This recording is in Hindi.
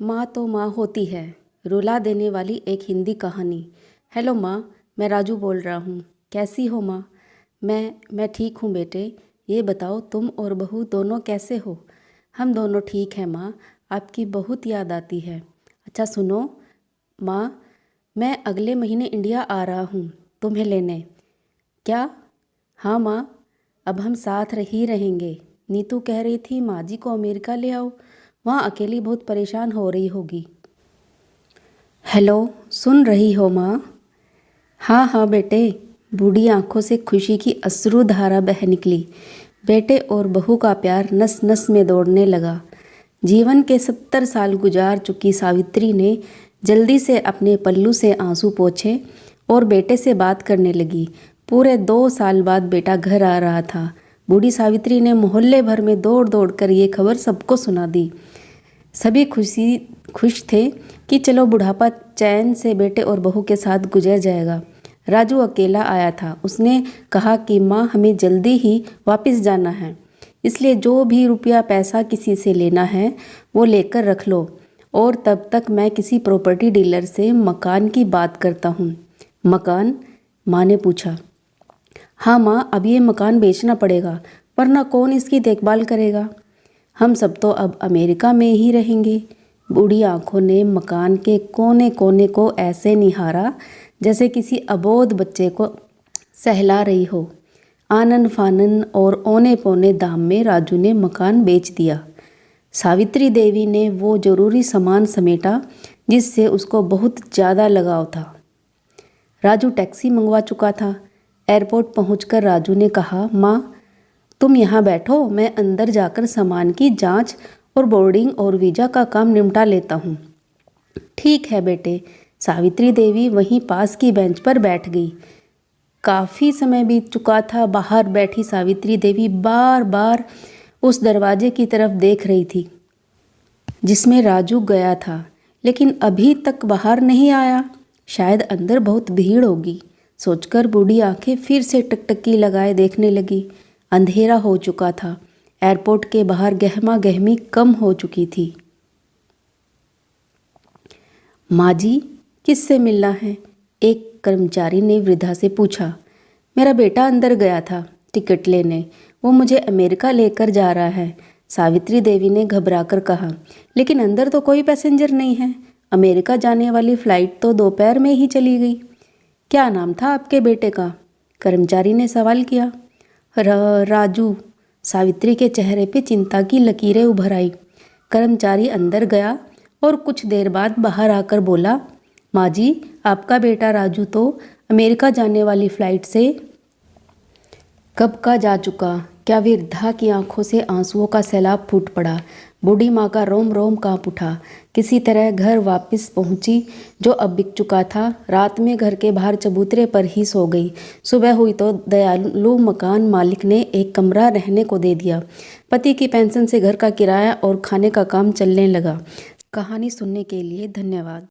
माँ तो माँ होती है, रुला देने वाली एक हिंदी कहानी। हेलो माँ, मैं राजू बोल रहा हूँ। कैसी हो माँ? मैं ठीक हूँ बेटे। ये बताओ तुम और बहू दोनों कैसे हो? हम दोनों ठीक हैं माँ, आपकी बहुत याद आती है। अच्छा सुनो माँ, मैं अगले महीने इंडिया आ रहा हूँ तुम्हें लेने। क्या? हाँ माँ, अब हम साथ ही रहेंगे। नीतू कह रही थी माँ जी को अमेरिका ले आओ, वहाँ अकेली बहुत परेशान हो रही होगी। हेलो, सुन रही हो माँ? हाँ हाँ बेटे। बूढ़ी आंखों से खुशी की अश्रु धारा बह निकली। बेटे और बहू का प्यार नस नस में दौड़ने लगा। जीवन के 70 साल गुजार चुकी सावित्री ने जल्दी से अपने पल्लू से आंसू पोंछे और बेटे से बात करने लगी। पूरे 2 साल बाद बेटा घर आ रहा था। बूढ़ी सावित्री ने मोहल्ले भर में दौड़ दौड़ कर ये खबर सबको सुना दी। सभी खुश थे कि चलो बुढ़ापा चैन से बेटे और बहू के साथ गुजर जाएगा। राजू अकेला आया था। उसने कहा कि माँ हमें जल्दी ही वापस जाना है, इसलिए जो भी रुपया पैसा किसी से लेना है वो लेकर रख लो, और तब तक मैं किसी प्रॉपर्टी डीलर से मकान की बात करता हूँ। मकान? माँ ने पूछा। हाँ माँ, अब ये मकान बेचना पड़ेगा, वरना कौन इसकी देखभाल करेगा? हम सब तो अब अमेरिका में ही रहेंगे। बूढ़ी आंखों ने मकान के कोने कोने को ऐसे निहारा जैसे किसी अबोध बच्चे को सहला रही हो। आनन फानन और औने पौने दाम में राजू ने मकान बेच दिया। सावित्री देवी ने वो जरूरी सामान समेटा जिससे उसको बहुत ज़्यादा लगाव था। राजू टैक्सी मंगवा चुका था। एयरपोर्ट पहुंचकर राजू ने कहा, माँ तुम यहाँ बैठो, मैं अंदर जाकर सामान की जांच और बोर्डिंग और वीज़ा का काम निपटा लेता हूँ। ठीक है बेटे। सावित्री देवी वहीं पास की बेंच पर बैठ गई। काफ़ी समय बीत चुका था। बाहर बैठी सावित्री देवी बार बार उस दरवाजे की तरफ देख रही थी जिसमें राजू गया था, लेकिन अभी तक बाहर नहीं आया। शायद अंदर बहुत भीड़ होगी सोचकर बूढ़ी आंखें फिर से टकटकी लगाए देखने लगी। अंधेरा हो चुका था। एयरपोर्ट के बाहर गहमा गहमी कम हो चुकी थी। माँ जी, किससे मिलना है? एक कर्मचारी ने वृद्धा से पूछा। मेरा बेटा अंदर गया था टिकट लेने, वो मुझे अमेरिका लेकर जा रहा है, सावित्री देवी ने घबराकर कहा। लेकिन अंदर तो कोई पैसेंजर नहीं है। अमेरिका जाने वाली फ़्लाइट तो दोपहर में ही चली गई। क्या नाम था आपके बेटे का? कर्मचारी ने सवाल किया। राजू। सावित्री के चेहरे पे चिंता की लकीरें उभर आई। कर्मचारी अंदर गया और कुछ देर बाद बाहर आकर बोला, माँ जी, आपका बेटा राजू तो अमेरिका जाने वाली फ़्लाइट से कब का जा चुका। क्या? वृद्धा की आंखों से आंसुओं का सैलाब फूट पड़ा। बूढ़ी माँ का रोम रोम कांप उठा। किसी तरह घर वापस पहुंची जो अब बिक चुका था। रात में घर के बाहर चबूतरे पर ही सो गई। सुबह हुई तो दयालु मकान मालिक ने एक कमरा रहने को दे दिया। पति की पेंशन से घर का किराया और खाने का काम चलने लगा। कहानी सुनने के लिए धन्यवाद।